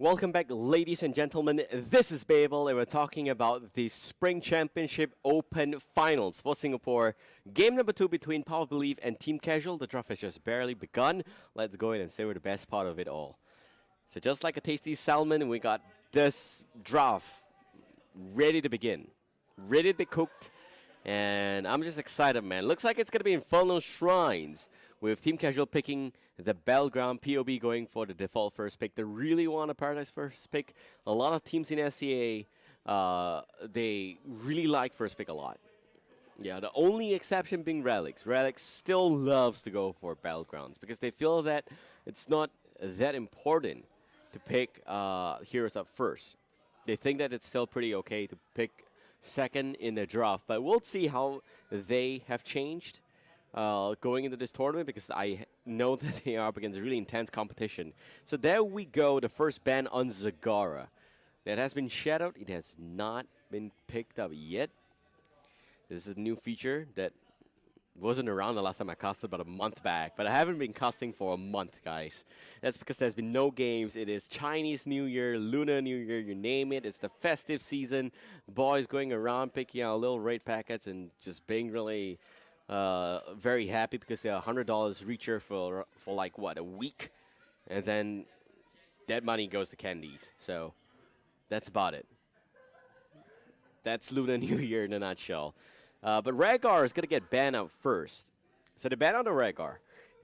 Welcome back, ladies and gentlemen. This is Babel, and we're talking about the Spring Championship Open Finals for Singapore. Game number 2 between Power Belief and Team Casual. The draft has just barely begun. Let's go in and savor the best part of it all. So just like a tasty salmon, we got this draft ready to begin. Ready to be cooked. And I'm just excited, man. Looks like it's going to be Infernal Shrines, with Team Casual picking the Battleground, POB going for the default first pick. They really want a Paradise first pick. A lot of teams in SCA, they really like first pick a lot. Yeah, the only exception being Relics. Relics still loves to go for Battlegrounds because they feel that it's not that important to pick heroes up first. They think that it's still pretty okay to pick second in the draft, but we'll see how they have changed going into this tournament, because I know that they are up against really intense competition. So there we go, the first ban on Zagara. That has been shadowed. It has not been picked up yet. This is a new feature that wasn't around the last time I casted, about a month back. But I haven't been casting for a month, guys. That's because there's been no games. It is Chinese New Year, Lunar New Year, you name it. It's the festive season. Boys going around picking out little raid packets and just being really very happy because they're $100 reacher for like, what, a week? And then that money goes to candies. So that's about it. That's Lunar New Year in a nutshell. But Rhaegar is going to get banned out first. So they banned out the Rhaegar.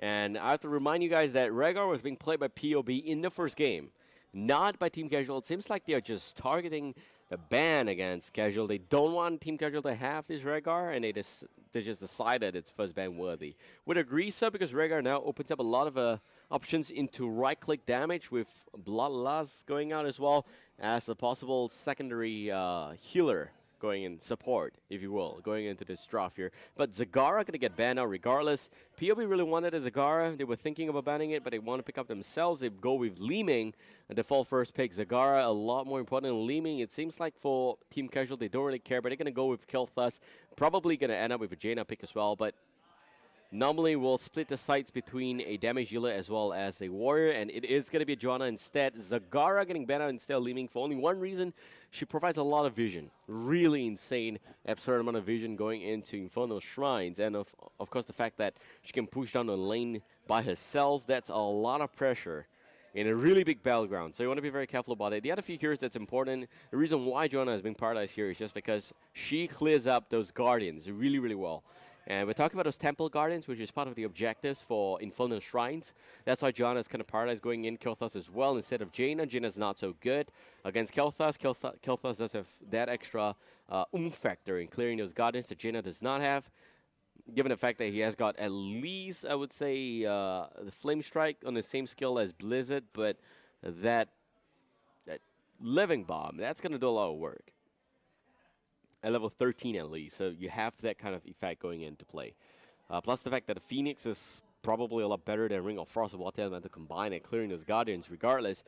And I have to remind you guys that Rhaegar was being played by POB in the first game, not by Team Casual. It seems like they are just targeting a ban against Casual. They don't want Team Casual to have this Rhaegar, and they just decided it's first ban worthy. Would agree, sir, because Rhaegar now opens up a lot of options into right-click damage, with Bloodlust going out as well as a possible secondary healer going in support, if you will, going into this draft here. But Zagara going to get banned out regardless. POB really wanted a Zagara. They were thinking about banning it, but they want to pick up themselves. They go with Leeming, a default first pick. Zagara, a lot more important than Leeming. It seems like for Team Casual, they don't really care, but they're going to go with Kel'Thas. Probably going to end up with a Jaina pick as well, but normally we'll split the sides between a damage dealer as well as a warrior, and it is going to be Joanna instead. Zagara getting banned out instead of Leeming for only one reason. She provides a lot of vision. Really insane, absurd amount of vision going into Infernal Shrines. And of course the fact that she can push down the lane by herself, that's a lot of pressure in a really big battleground. So you want to be very careful about it. The other few heroes that's important, the reason why Joanna has been Paradise here is just because she clears up those Guardians really, really well. And we're talking about those Temple Guardians, which is part of the objectives for Infernal Shrines. That's why Joanna's kind of Paradise going in Kel'Thas as well instead of Jaina. Jaina's not so good against Kel'Thas. Kel'Thas does have that extra oomph factor in clearing those Guardians that Jaina does not have. Given the fact that he has got at least, I would say, the Flame Strike on the same skill as Blizzard, but that Living Bomb, that's going to do a lot of work. At level 13 at least, so you have that kind of effect going into play. Plus the fact that the Phoenix is probably a lot better than Ring of Frost and Water Element to combine and clearing those Guardians regardless.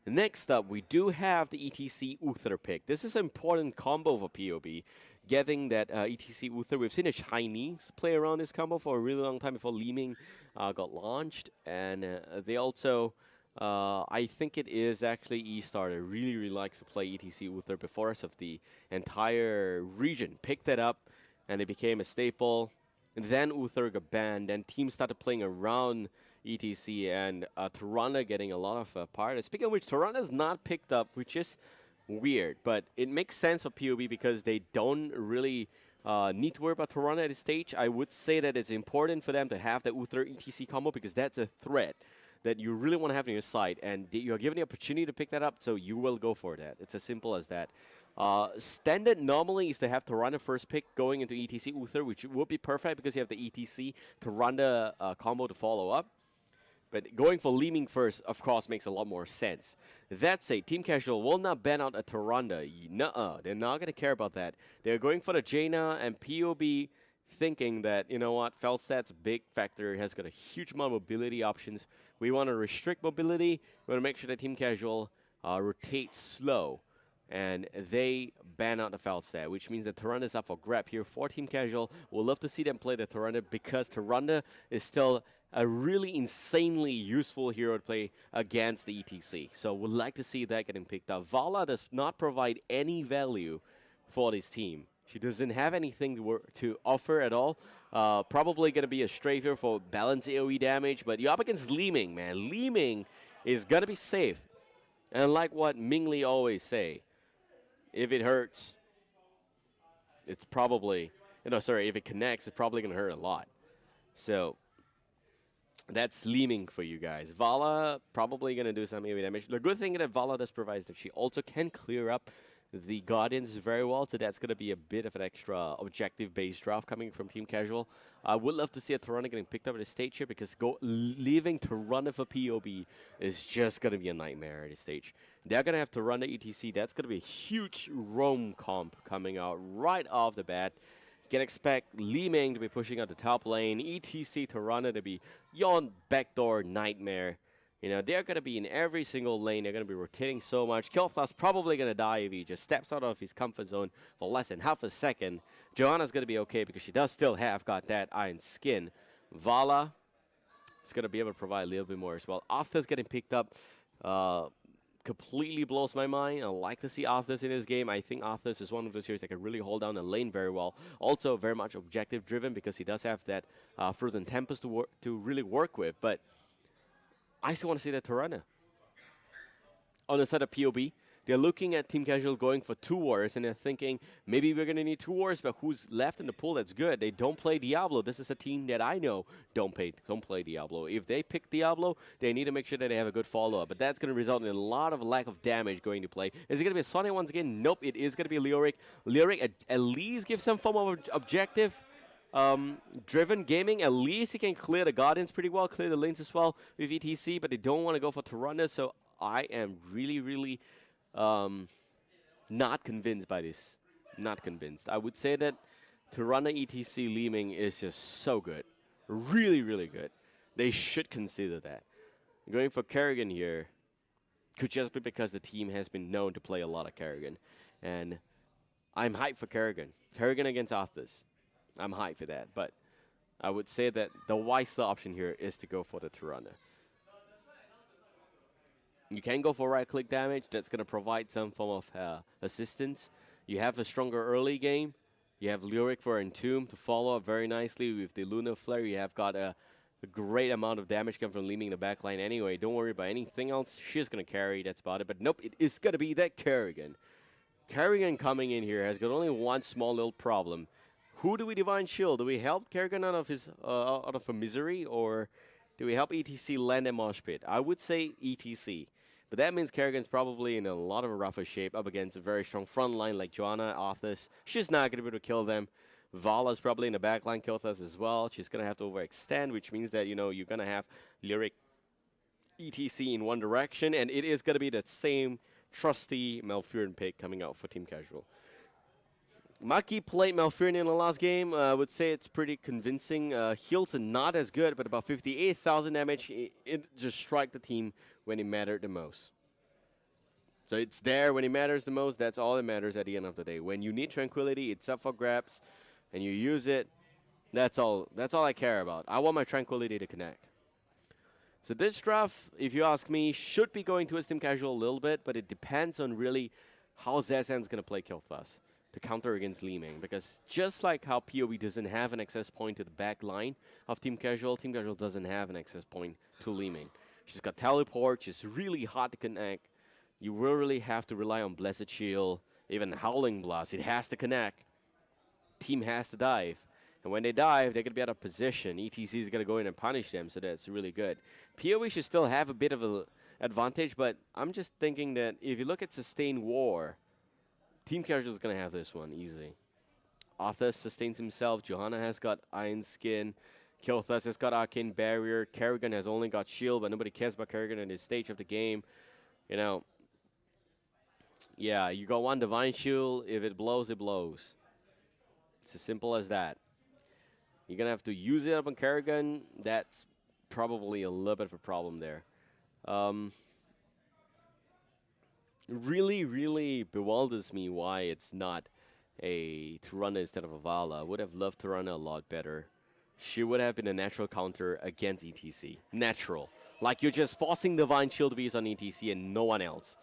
Next up, we do have the ETC Uther pick. This is an important combo for POB, getting that ETC Uther. We've seen a Chinese play around this combo for a really long time before Leeming got launched, and they also... I think it is actually E-Star that really, really likes to play ETC Uther before the rest of the entire region. Picked that up, and it became a staple. And then Uther got banned, and teams started playing around ETC, and Tirana getting a lot of part. Speaking of which, Tirana's not picked up, which is weird. But it makes sense for POB because they don't really need to worry about Tirana at this stage. I would say that it's important for them to have the Uther ETC combo because that's a threat that you really want to have on your side, and you're given the opportunity to pick that up, so you will go for that. It's as simple as that. Standard normally is to have Tirana first pick going into ETC Uther, which would be perfect because you have the ETC Tirana combo to follow up. But going for Leeming first, of course, makes a lot more sense. That said, Team Casual will not ban out a Tirana. Nuh-uh, they're not going to care about that. They're going for the Jaina, and POB thinking that, you know what, Felstat's big factor, has got a huge amount of mobility options. We want to restrict mobility. We want to make sure that Team Casual rotates slow. and they ban out the foul stat, which means that Tarunda is up for grab here for Team Casual. We'll love to see them play the Tarunda because Tarunda is still a really insanely useful hero to play against the ETC. So we'd like to see that getting picked up. Vala does not provide any value for this team. She doesn't have anything to offer at all. Probably going to be a strafe here for balanced AoE damage, but you're up against Li-Ming, man. Li-Ming is going to be safe. And like what Mingli always say, if it hurts, it's probably, if it connects, it's probably going to hurt a lot. So that's Li-Ming for you guys. Vala probably going to do some AoE damage. The good thing that Vala does provide is that she also can clear up the Guardians very well, so that's going to be a bit of an extra objective-based draft coming from Team Casual. I would love to see a Tarana getting picked up at the stage here because leaving Tarana for POB is just going to be a nightmare at this stage. They're going to have Tarana ETC. That's going to be a huge roam comp coming out right off the bat. You can expect Li-Ming to be pushing out the top lane, ETC Tarana to be your backdoor nightmare. They're going to be in every single lane. They're going to be rotating so much. Killthas probably going to die if he just steps out of his comfort zone for less than half a second. Johanna's going to be okay because she does still have got that iron skin. Vala is going to be able to provide a little bit more as well. Arthur's getting picked up. Completely blows my mind. I like to see Arthas in this game. I think Arthas is one of those heroes that can really hold down the lane very well. Also very much objective driven because he does have that Frozen Tempest to really work with. But I still want to see that Tarana. On the side of POB, they're looking at Team Casual going for 2 wars, and they're thinking, maybe we're going to need 2 wars, but who's left in the pool that's good? They don't play Diablo. This is a team that I know don't play Diablo. If they pick Diablo, they need to make sure that they have a good follow-up, but that's going to result in a lot of lack of damage going to play. Is it going to be a Sonny once again? Nope, it is going to be Leoric. Leoric at least gives some form of objective driven gaming. At least he can clear the Guardians pretty well, clear the lanes as well with ETC, but they don't want to go for Tarana, so I am really not convinced by this. Not convinced. I would say that Tarana ETC Li-Ming is just so good. Really good. They should consider that. Going for Kerrigan here could just be because the team has been known to play a lot of Kerrigan. And I'm hyped for Kerrigan. Kerrigan against Arthas. I'm hyped for that, but I would say that the wiser option here is to go for the Tarana. You can go for right-click damage. That's going to provide some form of assistance. You have a stronger early game. You have Lyric for Entomb to follow up very nicely with the Lunar Flare. You have got a great amount of damage coming from Li-Ming in the backline anyway. Don't worry about anything else. She's going to carry. That's about it. But nope, it is going to be that Kerrigan. Kerrigan coming in here has got only one small little problem. Who do we Divine Shield? Do we help Kerrigan out of a misery, or do we help ETC land a mosh pit? I would say ETC. But that means Kerrigan's probably in a lot of a rougher shape up against a very strong front line like Joanna, Arthas. She's not going to be able to kill them. Vala's probably in the back line, Killthas as well. She's going to have to overextend, which means that, you're going to have Lyric ETC in one direction, and it is going to be the same trusty Malfurion pick coming out for Team Casual. Maki played Malfurion in the last game. I would say it's pretty convincing. Heals are not as good, but about 58,000 damage. It just strike the team when it mattered the most. So it's there when it matters the most. That's all that matters at the end of the day. When you need tranquility, it's up for grabs, and you use it. That's all I care about. I want my tranquility to connect. So this draft, if you ask me, should be going towards Team Casual a little bit, but it depends on really how Zazan's going to play Killthas to counter against Li-Ming, because just like how PoE doesn't have an access point to the back line of Team Casual doesn't have an access point to Li-Ming. She's got teleport, she's really hard to connect. You will really have to rely on Blessed Shield, even Howling Blast. It has to connect. Team has to dive. And when they dive, they're going to be out of position. ETC is going to go in and punish them, so that's really good. PoE should still have a bit of an advantage, but I'm just thinking that if you look at Sustained War, Team Casual is going to have this one easy. Arthas sustains himself. Johanna has got Iron Skin. Killthas has got Arcane Barrier. Kerrigan has only got Shield, but nobody cares about Kerrigan at this stage of the game. Yeah, you got one Divine Shield. If it blows, it blows. It's as simple as that. You're going to have to use it up on Kerrigan. That's probably a little bit of a problem there. really, really bewilders me why it's not a Tarana instead of a Vala. I would have loved Tarana a lot better. She would have been a natural counter against ETC. Natural. Like you're just forcing Divine Shield to be used on ETC and no one else.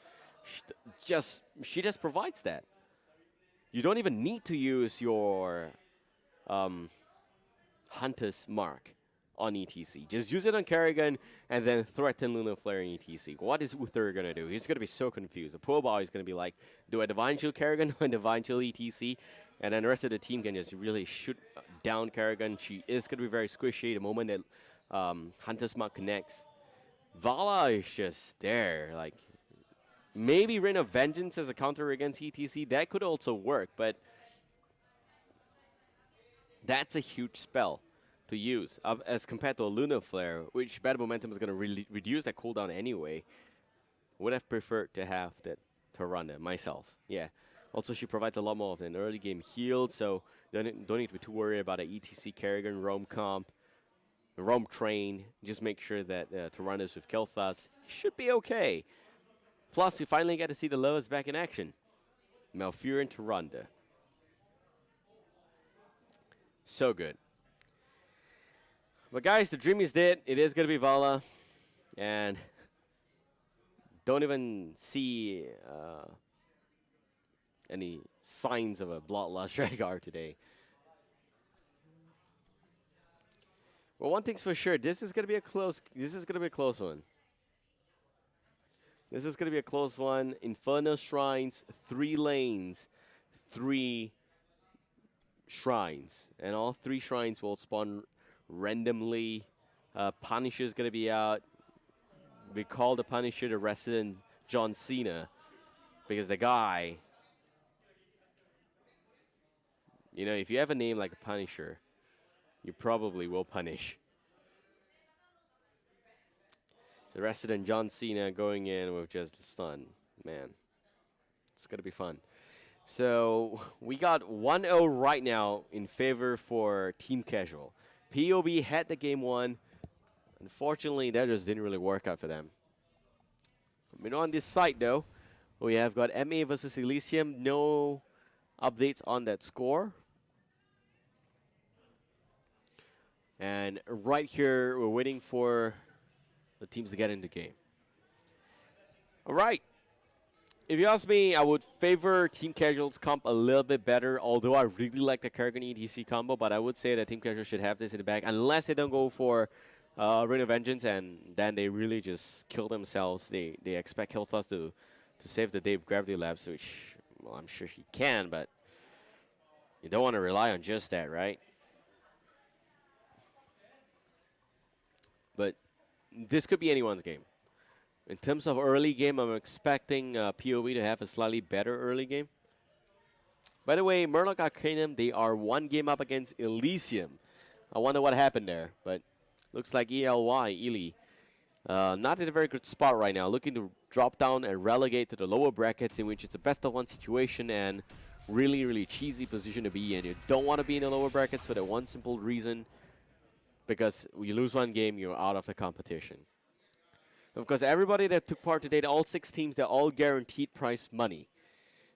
She just provides that. You don't even need to use your Hunter's Mark on ETC. Just use it on Kerrigan and then threaten Lunar Flare in ETC. What is Uther going to do? He's going to be so confused. The poor boy is going to be like, do I Divine Shield Kerrigan or Divine Shield ETC? And then the rest of the team can just really shoot down Kerrigan. She is going to be very squishy the moment that Hunter's Mark connects. Vala is just there. Like, maybe Reign of Vengeance as a counter against ETC. That could also work, but that's a huge spell to use as compared to a Lunar Flare, which Bad Momentum is going to reduce that cooldown anyway. Would have preferred to have that Tarana myself. Yeah. Also, she provides a lot more of an early game heal, so don't need to be too worried about an ETC Kerrigan roam comp, roam train. Just make sure that Tarana's with Kel'Thas should be okay. Plus, you finally get to see the lowest back in action. Malfurion and Tyrande. So good. But guys, the dream is dead. It is going to be Vala. And don't even see any signs of a Bloodlust Rhaegar today. Well, one thing's for sure. This is going to be a close one. This is going to be a close one. Inferno Shrines, 3 lanes, 3 shrines. And all 3 shrines will spawn randomly. Punisher's going to be out. We call the Punisher the resident John Cena. Because the guy, you know, if you have a name like a Punisher, you probably will punish. The resident John Cena going in with just the stun. Man, it's going to be fun. So we got 1-0 right now in favor for Team Casual. POB had the game 1. Unfortunately, that just didn't really work out for them. On this side, though, we have got MA versus Elysium. No updates on that score. And right here, we're waiting for the teams to get in the game. All right. If you ask me, I would favor Team Casual's comp a little bit better, although I really like the Kerrigan ETC combo, but I would say that Team Casual should have this in the bag, unless they don't go for Reign of Vengeance, and then they really just kill themselves. They expect Kel'Thas to save the day with Gravity Labs, which, well, I'm sure he can, but you don't want to rely on just that, right? But this could be anyone's game. In terms of early game, I'm expecting POV to have a slightly better early game. By the way, Murloc Arcanum, they are 1 game up against Elysium. I wonder what happened there, but looks like Ely, not in a very good spot right now. Looking to drop down and relegate to the lower brackets, in which it's a best-of-1 situation and really, really cheesy position to be in. You don't want to be in the lower brackets for that one simple reason, because you lose 1 game, you're out of the competition. Of course, everybody that took part today, all 6 teams, they're all guaranteed prize money.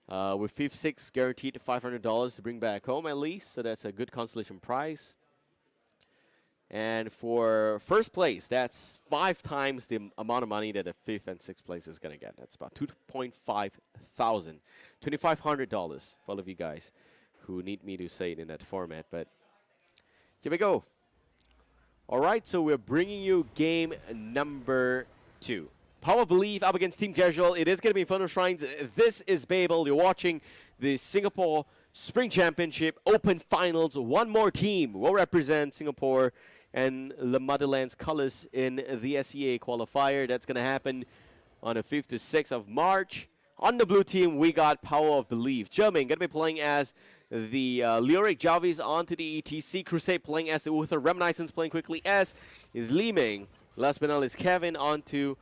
With 5th, 6 guaranteed $500 to bring back home at least, so that's a good consolation prize. And for first place, that's 5 times the amount of money that the 5th and 6th place is going to get. That's about $2.5 thousand, $2,500 for all of you guys who need me to say it in that format. But here we go. All right, so we're bringing you game number 2. Power Believe up against Team Casual. It is going to be Inferno Shrines. This is Babel. You're watching the Singapore Spring Championship Open Finals. 1 more team will represent Singapore and the Motherland's colors in the SEA qualifier. That's going to happen on the 5th to 6th of March. On the blue team, we got Power of Belief. Jermaine going to be playing as the Lyric Jarvis onto the ETC. Crusade playing as the Uther. Reminiscence playing quickly as Li Ming. Last but not least, Kevin onto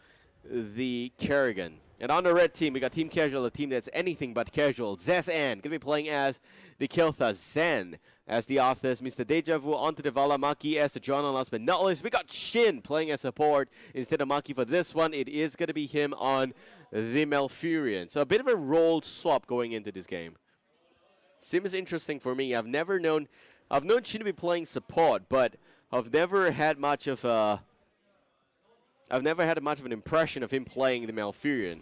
the Kerrigan. And on the red team, we got Team Casual, a team that's anything but casual. Zazan going to be playing as the Kel'Thas. Zen as the Arthurs. Mr. Deja Vu onto the Vala. Maki as the John. Last but not least, we got Shin playing as support instead of Maki for this one. It is going to be him on the Malfurion. So a bit of a role swap going into this game. Seems interesting for me. I've known Shin to be playing support, but I've never had much of an impression of him playing the Malfurion.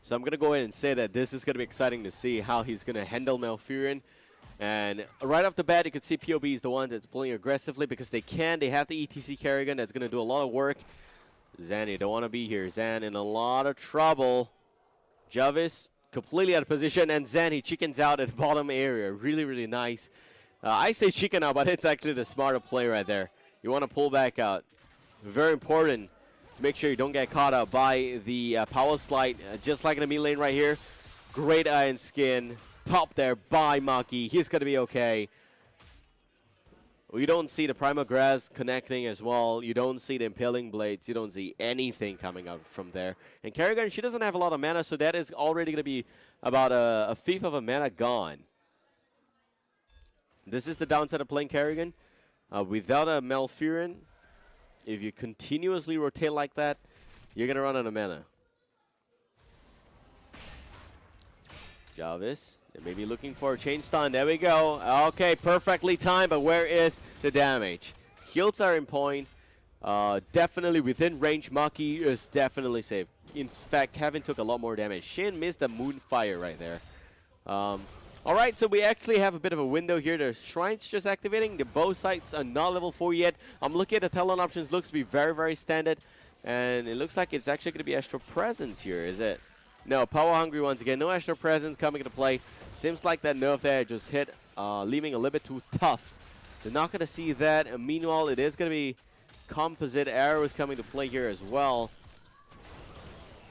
So I'm going to go ahead and say that this is going to be exciting to see how he's going to handle Malfurion. And right off the bat, you could see POB is the one that's playing aggressively because they can. They have the ETC Kerrigan that's going to do a lot of work. Zan, you don't want to be here. Zan in a lot of trouble. Jarvis completely out of position. And Zan, he chickens out at the bottom area. Really, really nice. I say chicken out, but it's actually the smarter play right there. You want to pull back out. Very important. Make sure you don't get caught up by the power slide, just like in the mid lane right here. Great Iron Skin. Pop there by Maki. He's going to be okay. You don't see the Primal Grass connecting as well. You don't see the Impaling Blades. You don't see anything coming out from there. And Kerrigan, she doesn't have a lot of mana, so that is already going to be about a fifth of a mana gone. This is the downside of playing Kerrigan. Without a Malfurion, if you continuously rotate like that, you're going to run out of mana. Jarvis, they may be looking for a chain stun. There we go. Okay, perfectly timed, but where is the damage? Heals are in point. Definitely within range. Maki is definitely safe. In fact, Kevin took a lot more damage. Shin missed the Moonfire right there. Alright, so we actually have a bit of a window here. The Shrine's just activating. The bow sights are not level 4 yet. I'm looking at the talent options. Looks to be very, very standard. And it looks like it's actually going to be Astral Presence here, is it? No, Power Hungry once again. No Astral Presence coming into play. Seems like that nerf there just hit, leaving a little bit too tough. So not going to see that. And meanwhile, it is going to be Composite Arrows coming to play here as well.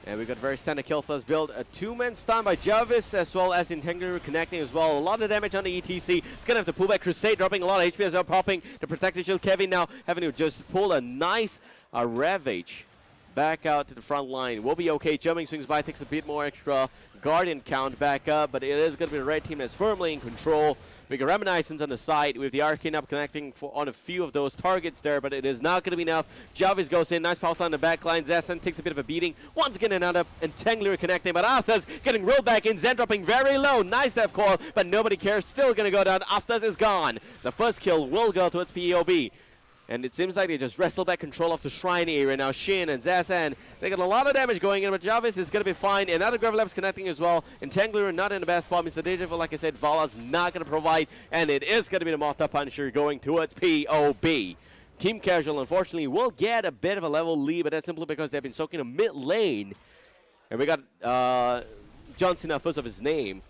And we got a very standard kill first build. A two-man stun by Jarvis as well as Entangler connecting as well. A lot of damage on the ETC. It's going to have to pull back Crusade, dropping a lot of HP as well, popping the Protected Shield. Kevin now having to just pull a nice Ravage back out to the front line. We'll be okay. Jumping swings by, takes a bit more extra Guardian count back up, but it is going to be the red team that's firmly in control. We got Reminiscence on the side with the Arcane up connecting on a few of those targets there, but it is not going to be enough. Jarvis goes in, nice pulse on the back line. Zasan takes a bit of a beating. Once again, another Entangler connecting, but Arthas getting rolled back in. Zen dropping very low. Nice death call, but nobody cares. Still going to go down. Arthas is gone. The first kill will go towards POB. And it seems like they just wrestle back control of the Shrine area. Now Shin and Zasan, they got a lot of damage going in, but Jarvis is going to be fine. Another Gravelab's connecting as well. Entangler not in the best spot. Mr. Deja Vu, like I said, Vala's not going to provide. And it is going to be the Mothra Punisher going towards POB. Team Casual, unfortunately, will get a bit of a level lead, but that's simply because they've been soaking a mid lane. And we got John Cena first of his name,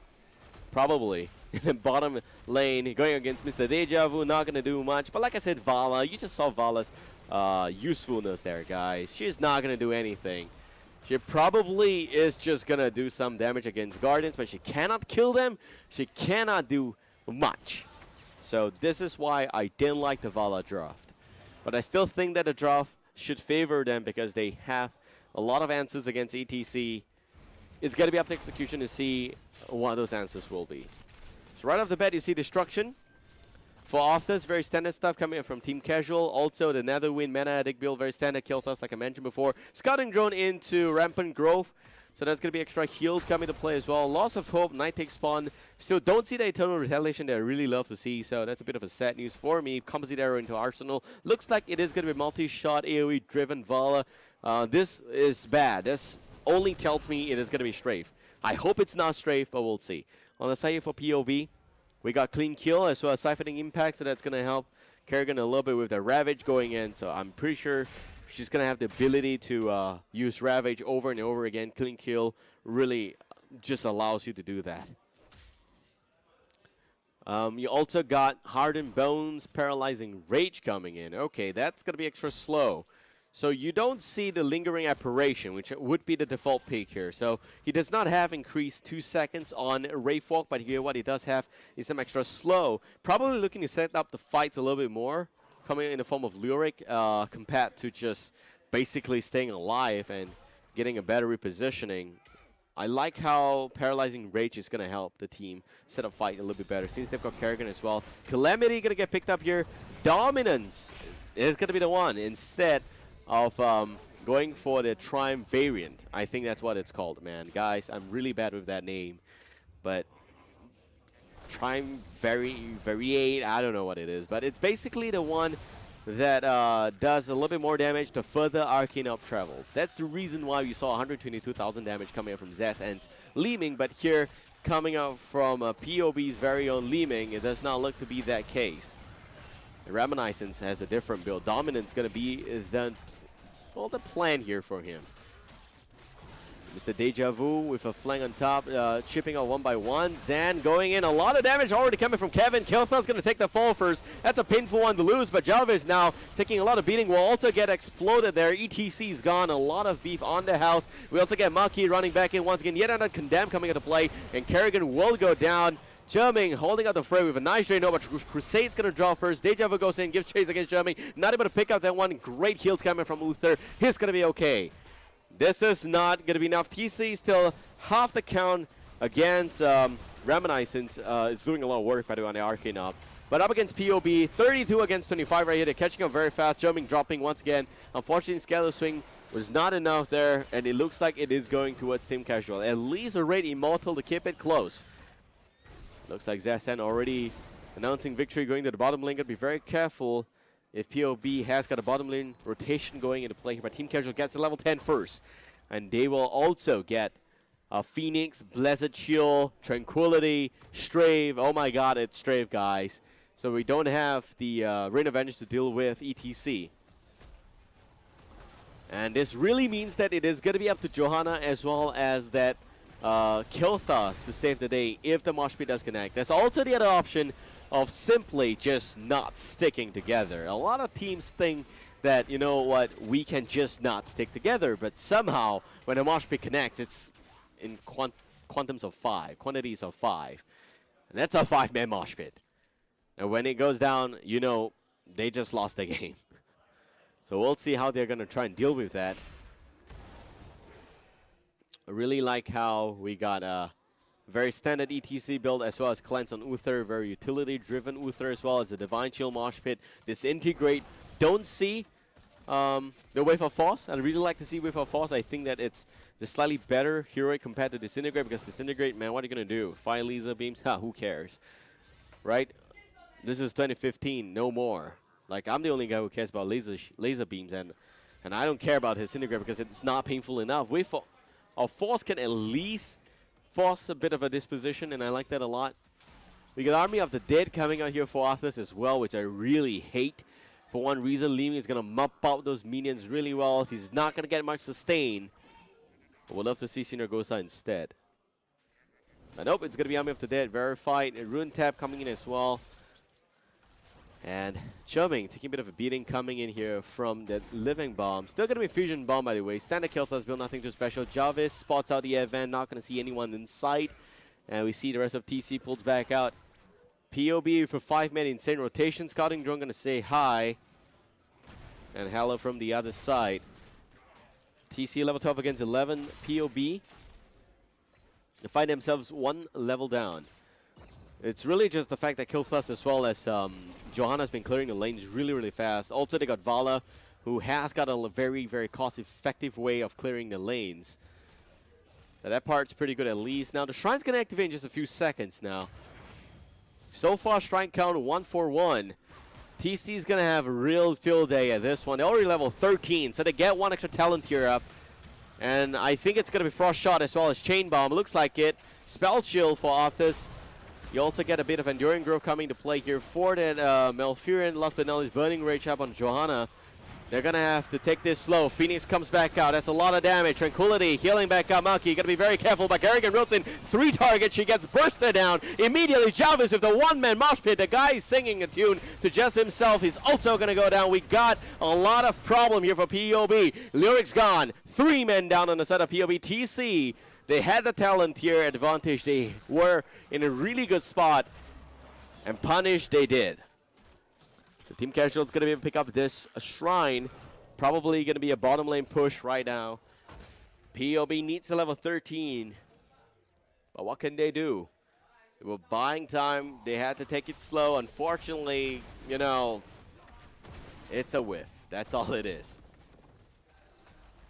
probably. In the bottom lane, going against Mr. Deja Vu, not going to do much. But like I said, Vala, you just saw Vala's usefulness there, guys. She's not going to do anything. She probably is just going to do some damage against Guardians, but she cannot kill them. She cannot do much. So this is why I didn't like the Vala draft. But I still think that the draft should favor them because they have a lot of answers against ETC. It's going to be up to execution to see what those answers will be. Right off the bat, you see Destruction. For Arthas, very standard stuff coming in from Team Casual. Also, the Netherwind Mana Addict build, very standard kill toss, like I mentioned before. Scouting Drone into Rampant Growth. So that's going to be extra heals coming to play as well. Loss of Hope, Night Take Spawn. Still don't see the Eternal Retaliation that I really love to see. So that's a bit of a sad news for me. Composite Arrow into Arsenal. Looks like it is going to be multi-shot AoE-driven Vala. This is bad. This only tells me it is going to be Strafe. I hope it's not Strafe, but we'll see. On the side for POB, we got Clean Kill as well as Siphoning Impact, so that's going to help Kerrigan a little bit with the Ravage going in. So I'm pretty sure she's going to have the ability to use Ravage over and over again. Clean Kill really just allows you to do that. You also got Hardened Bones, Paralyzing Rage coming in. Okay, that's going to be extra slow. So you don't see the Lingering Apparition, which would be the default pick here. So he does not have increased 2 seconds on Wraith Walk, but here what he does have is some extra slow. Probably looking to set up the fights a little bit more, coming in the form of Lyric, compared to just basically staying alive and getting a better repositioning. I like how Paralyzing Rage is going to help the team set up fight a little bit better since they've got Kerrigan as well. Calamity going to get picked up here. Dominance is going to be the one instead of going for the Triumph variant. I think that's what it's called, man. Guys, I'm really bad with that name. But Triumph Variate, I don't know what it is. But it's basically the one that does a little bit more damage the further Arcane Up travels. That's the reason why we saw 122,000 damage coming out from Zest and Leeming, but here, coming out from POB's very own Leeming, it does not look to be that case. Reminiscence has a different build. Dominance going to be the plan here for him. Mr. Deja Vu with a flank on top, chipping out one by one. Zan going in. A lot of damage already coming from Kevin. Kiltha's going to take the fall first. That's a painful one to lose, but Jarvis now taking a lot of beating. Will also get exploded there. ETC's gone. A lot of beef on the house. We also get Maki running back in once again. Yet another Condemn coming into play, and Kerrigan will go down. Jerming holding out the fray with a nice drain over. Crusade's going to draw first. Deja Vu goes in, gives chase against Jerming. Not able to pick up that one. Great heals coming from Uther. He's going to be okay. This is not going to be enough. TC still half the count against Reminiscence. Is doing a lot of work, by the way, on the Arcane Up. But up against POB, 32 against 25 right here. They're catching up very fast. Jerming dropping once again. Unfortunately, Scalar Swing was not enough there, and it looks like it is going towards Team Casual. At least a Raid Immortal to keep it close. Looks like Zasan already announcing victory, going to the bottom lane. Got to be very careful if POB has got a bottom lane rotation going into play here. But Team Casual gets to level 10 first. And they will also get Phoenix, Blessed Shield, Tranquility, Strave. Oh my god, it's Strave, guys. So we don't have the Rain of Vengeance to deal with ETC. And this really means that it is going to be up to Johanna as well as that Kilthas to save the day if the Mosh Pit does connect. There's also the other option of simply just not sticking together. A lot of teams think that, you know what, we can just not stick together, but somehow when a Mosh Pit connects, it's in quantities of 5. And that's a 5-man Mosh Pit. And when it goes down, you know, they just lost the game. So we'll see how they're going to try and deal with that. I really like how we got a very standard ETC build as well as cleanse on Uther, very utility-driven Uther as well as a Divine Shield Mosh Pit. Disintegrate, don't see the Wave of Force. I really like to see Wave of Force. I think that it's the slightly better heroic compared to Disintegrate, because Disintegrate, man, what are you going to do? 5 laser beams? Ha, who cares? Right? This is 2015, no more. Like, I'm the only guy who cares about laser beams, and I don't care about Disintegrate because it's not painful enough. Wave of Force can at least force a bit of a disposition, and I like that a lot. We got Army of the Dead coming out here for Arthas as well, which I really hate. For one reason, Leeming is going to mop out those minions really well. He's not going to get much sustain. But we'll love to see Synergosa instead. But nope, it's going to be Army of the Dead. Verified. And Rune Tap coming in as well. And Chumming taking a bit of a beating coming in here from the Living Bomb. Still going to be Fusion Bomb, by the way. Standard Kilthas build, nothing too special. Jarvis spots out the event, not going to see anyone in sight. And we see the rest of TC pulls back out. POB for 5-man insane rotation. Scouting drone going to say hi. And hello from the other side. TC level 12 against 11. POB. They find themselves 1 level down. It's really just the fact that Kilthas as well as Johanna's been clearing the lanes really, really fast. Also, they got Vala, who has got a very, very cost-effective way of clearing the lanes. So that part's pretty good at least. Now, the Shrine's going to activate in just a few seconds now. So far, Shrine count 141. TC's going to have a real field day at this one. They're already level 13, so they get 1 extra talent here up. And I think it's going to be Frost Shot as well as Chain Bomb. Looks like it. Spell Chill for Arthas. You also get a bit of Enduring Growth coming to play here for that Malfurion. Last but not least, Burning Rage up on Johanna. They're going to have to take this slow. Phoenix comes back out. That's a lot of damage. Tranquility healing back up. Maki, got to be very careful. But Kerrigan rolls in 3 targets. She gets bursted down. Immediately, Jarvis with the 1-man mosh pit. The guy is singing a tune to just himself. He's also going to go down. We got a lot of problem here for POB. Lyric's gone. 3 men down on the side of POB. TC, they had the talent here advantage. They were in a really good spot. And punish they did. So Team Casual is going to be able to pick up this Shrine. Probably going to be a bottom lane push right now. POB needs a level 13 But what can they do? They were buying time. They had to take it slow. Unfortunately, you know, it's a whiff. That's all it is.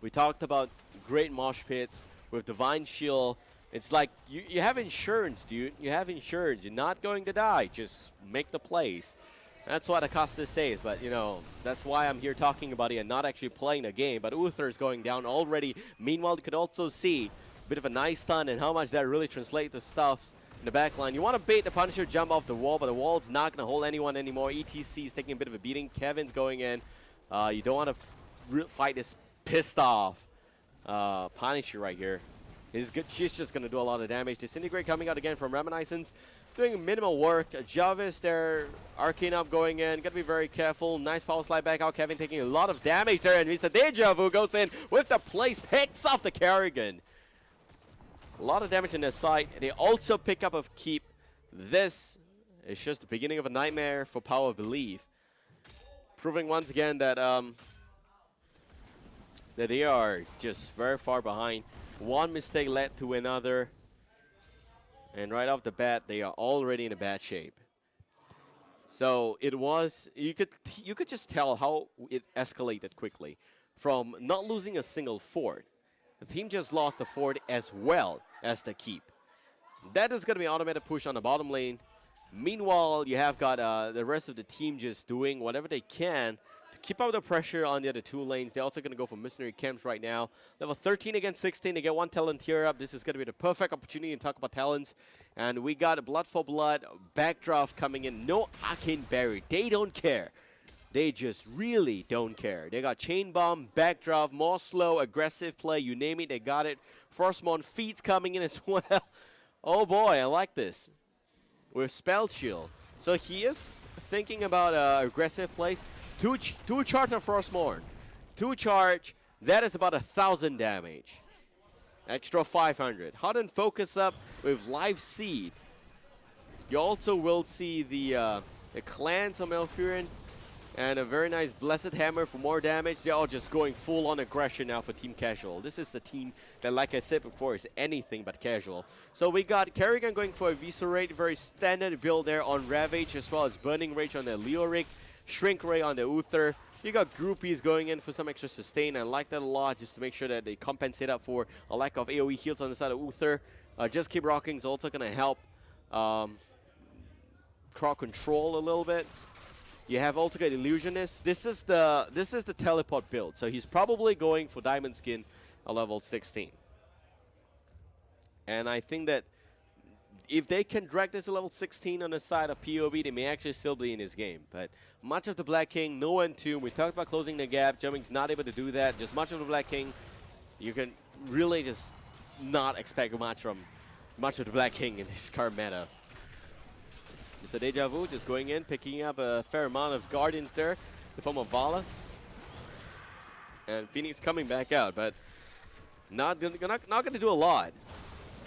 We talked about great mosh pits with Divine Shield. It's like you have insurance, dude. You have insurance. You're not going to die. Just make the plays. That's what Acosta says, but, you know, that's why I'm here talking about it and not actually playing the game. But Uther is going down already. Meanwhile, you could also see a bit of a nice stun and how much that really translates to stuffs in the back line. You want to bait the Punisher jump off the wall, but the wall's not going to hold anyone anymore. ETC is taking a bit of a beating. Kevin's going in. You don't want to fight this pissed off Punisher right here. She's just going to do a lot of damage. Disintegrate coming out again from Reminiscence. Doing minimal work. Jarvis there. Arcane up going in. Got to be very careful. Nice power slide back out. Kevin taking a lot of damage there. And Mr. Deja Vu goes in with the place. Picks off the Kerrigan. A lot of damage in their side. They also pick up a keep. This is just the beginning of a nightmare for Power of Belief. Proving once again that that they are just very far behind. One mistake led to another. And right off the bat, they are already in a bad shape. So it was, you could just tell how it escalated quickly. From not losing a single fort, the team just lost the fort as well as the keep. That is going to be an automated push on the bottom lane. Meanwhile, you have got the rest of the team just doing whatever they can to keep up the pressure on the other two lanes. They're also going to go for missionary camps right now. Level 13 against 16. They get one talent tier up. This is going to be the perfect opportunity to talk about talents. And we got Blood for Blood, Backdraft coming in. No Arcane Barrier. They don't care. They just really don't care. They got Chain Bomb, Backdraft, more slow, aggressive play. You name it, they got it. Frostmourne Feats coming in as well. Oh boy, I like this. With Spell Shield. So he is thinking about aggressive plays. Two charge on Frostmourne. 2 charge, that is about 1,000 damage. Extra 500. Hot and focus up with Live Seed. You also will see the clans of Malfurion and a very nice Blessed Hammer for more damage. They're all just going full on aggression now for Team Casual. This is the team that, like I said before, is anything but casual. So we got Kerrigan going for a Eviscerate, very standard build there on Ravage, as well as Burning Rage on the Leoric, Shrink Ray on the Uther. You got Groupies going in for some extra sustain. I like that a lot, just to make sure that they compensate up for a lack of AoE heals on the side of Uther. Just Keep Rocking is also going to help crowd control a little bit. You have also got Illusionist. This is the teleport build, so he's probably going for Diamond Skin at level 16. And I think that if they can drag this to level 16 on the side of POB, they may actually still be in this game. But much of the Black King, no Entomb. We talked about closing the gap. Jumping's not able to do that. Just much of the Black King, you can really just not expect much from much of the Black King in this current meta. Mr. Deja Vu just going in, picking up a fair amount of Guardians there in the form of Vala. And Phoenix coming back out, but not going to do a lot.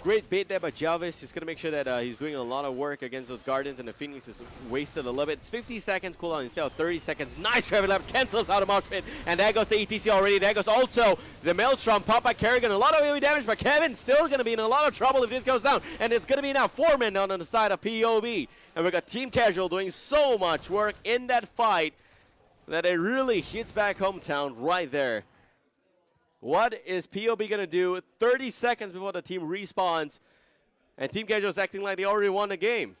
Great bait there by Jarvis. He's going to make sure that he's doing a lot of work against those Guardians, and the Phoenix is wasted a little bit. It's 50 seconds cooldown instead of 30 seconds. Nice Gravity Labs cancels out of Mosh Pit, and there goes the ETC already. There goes also the Maelstrom, pop by Kerrigan. A lot of AoE damage, but Kevin still going to be in a lot of trouble if this goes down. And it's going to be now 4 men down on the side of POB. And we got Team Casual doing so much work in that fight that it really hits back hometown right there. What is POB going to do 30 seconds before the team respawns? And Team Casual is acting like they already won the game.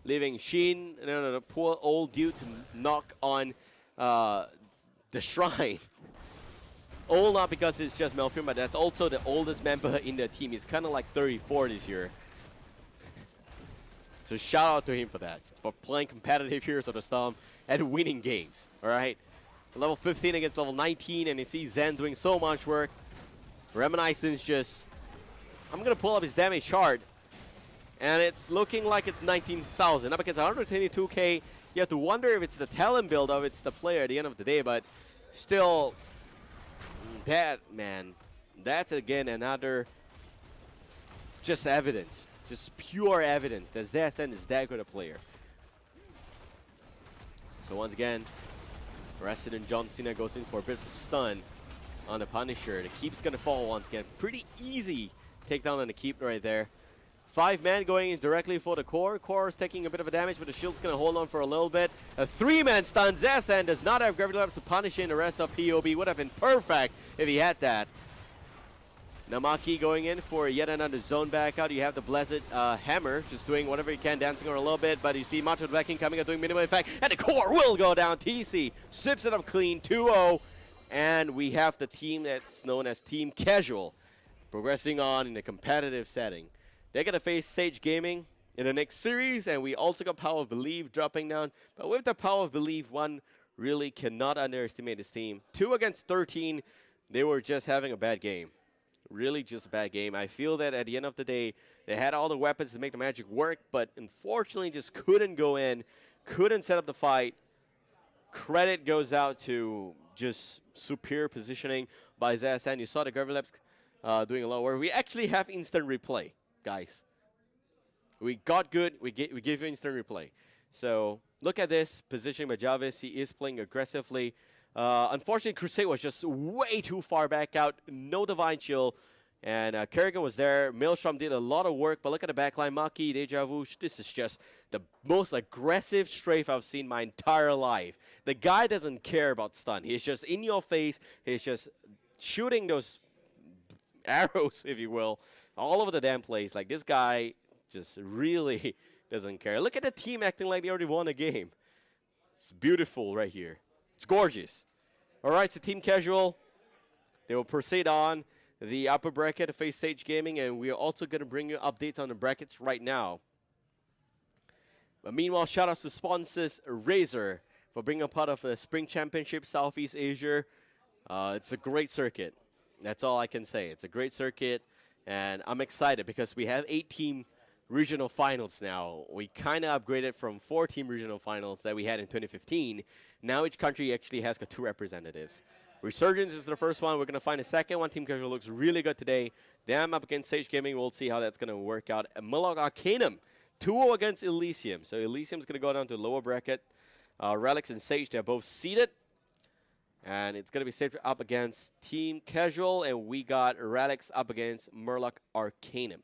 Leaving Sheen, the poor old dude, to knock on the shrine. Old not because it's just Malfurion, but that's also the oldest member in the team. He's kind of like 34 this year. So shout out to him for that, for playing competitive Heroes of the Storm and winning games, all right? Level 15 against level 19, and you see Zen doing so much work. Reminiscence just, I'm going to pull up his damage chart, and it's looking like it's 19,000. Up against 122k, you have to wonder if it's the talent build or if it's the player at the end of the day, but still, that, man, that's again another just evidence. Just pure evidence that Zen is that good a player. So once again, Resident John Cena goes in for a bit of a stun on the Punisher. The keep's going to fall once again. Pretty easy takedown on the keep right there. 5 men going in directly for the core. Core is taking a bit of a damage, but the shield's going to hold on for a little bit. A 3-man stun. Zesan does not have gravity lamps to punish in the rest of POB. Would have been perfect if he had that. Namaki going in for yet another zone back out. You have the Blessed Hammer just doing whatever he can, dancing around a little bit, but you see Macho Black King coming up doing minimum effect, and the core will go down. TC sips it up clean, 2-0, and we have the team that's known as Team Casual progressing on in a competitive setting. They're going to face Sage Gaming in the next series, and we also got Power of Belief dropping down. But with the Power of Belief, one really cannot underestimate this team. 2 against 13, they were just having a bad game. Really just a bad game. I feel that at the end of the day, they had all the weapons to make the magic work, but unfortunately just couldn't go in, couldn't set up the fight. Credit goes out to just superior positioning by Zasan. You saw the Gravelabs doing a lot of work. We actually have instant replay, guys. We got good. We gave you instant replay. So look at this positioning by Jarvis. He is playing aggressively. Unfortunately, Crusade was just way too far back out. No Divine Chill. And Kerrigan was there. Maelstrom did a lot of work. But look at the backline. Maki, Deja Vu. This is just the most aggressive strafe I've seen my entire life. The guy doesn't care about stun. He's just in your face. He's just shooting those arrows, if you will, all over the damn place. Like, this guy just really doesn't care. Look at the team acting like they already won a game. It's beautiful right here. It's gorgeous. All right, so Team Casual, they will proceed on the upper bracket to face Sage Gaming, and we are also going to bring you updates on the brackets right now. But meanwhile, shout out to sponsors Razor for being a part of the Spring Championship Southeast Asia. It's a great circuit. That's all I can say. It's a great circuit, and I'm excited because we have 8-team regional finals now. We kind of upgraded from 4-team regional finals that we had in 2015. Now each country actually has got 2 representatives. Resurgence is the first one. We're going to find a second one. Team Casual looks really good today. Them up against Sage Gaming. We'll see how that's going to work out. And Murloc Arcanum, 2-0 against Elysium. So Elysium's going to go down to lower bracket. Relics and Sage, they're both seeded. And it's going to be Sage up against Team Casual. And we got Relics up against Murloc Arcanum.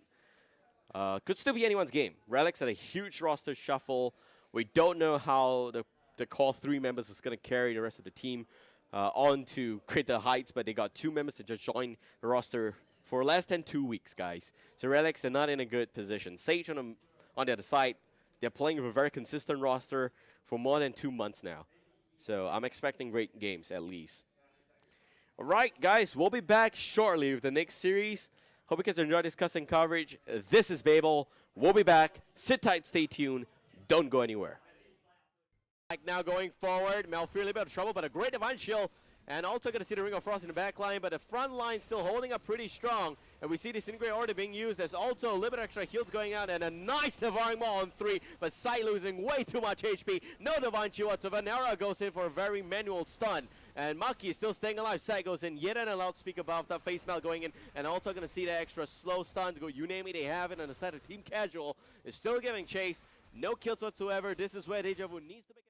Could still be anyone's game. Relics had a huge roster shuffle. We don't know how the core 3 members is going to carry the rest of the team on to create the heights, but they got 2 members that just joined the roster for less than 2 weeks, guys. So Relics, they're not in a good position. Sage on the other side, they're playing with a very consistent roster for more than 2 months now. So I'm expecting great games at least. All right, guys, we'll be back shortly with the next series. Hope you guys enjoy discussing coverage. This is Babel. We'll be back. Sit tight, stay tuned. Don't go anywhere. Now going forward, Malfear a little bit of trouble, but a great Divine Shield. And also going to see the Ring of Frost in the back line, but the front line still holding up pretty strong. And we see this Disintegrate already being used. There's also a little bit extra heals going out, and a nice Devouring Maw on 3, but Sight losing way too much HP. No Divine Shield whatsoever. Nara goes in for a very manual stun. And Maki is still staying alive. Sight goes in, yet another loudspeaker above that face melt going in, and also going to see the extra slow stuns go. You name it, they have it. On the side of Team Casual is still giving chase. No kills whatsoever. This is where Deja Vu needs to be.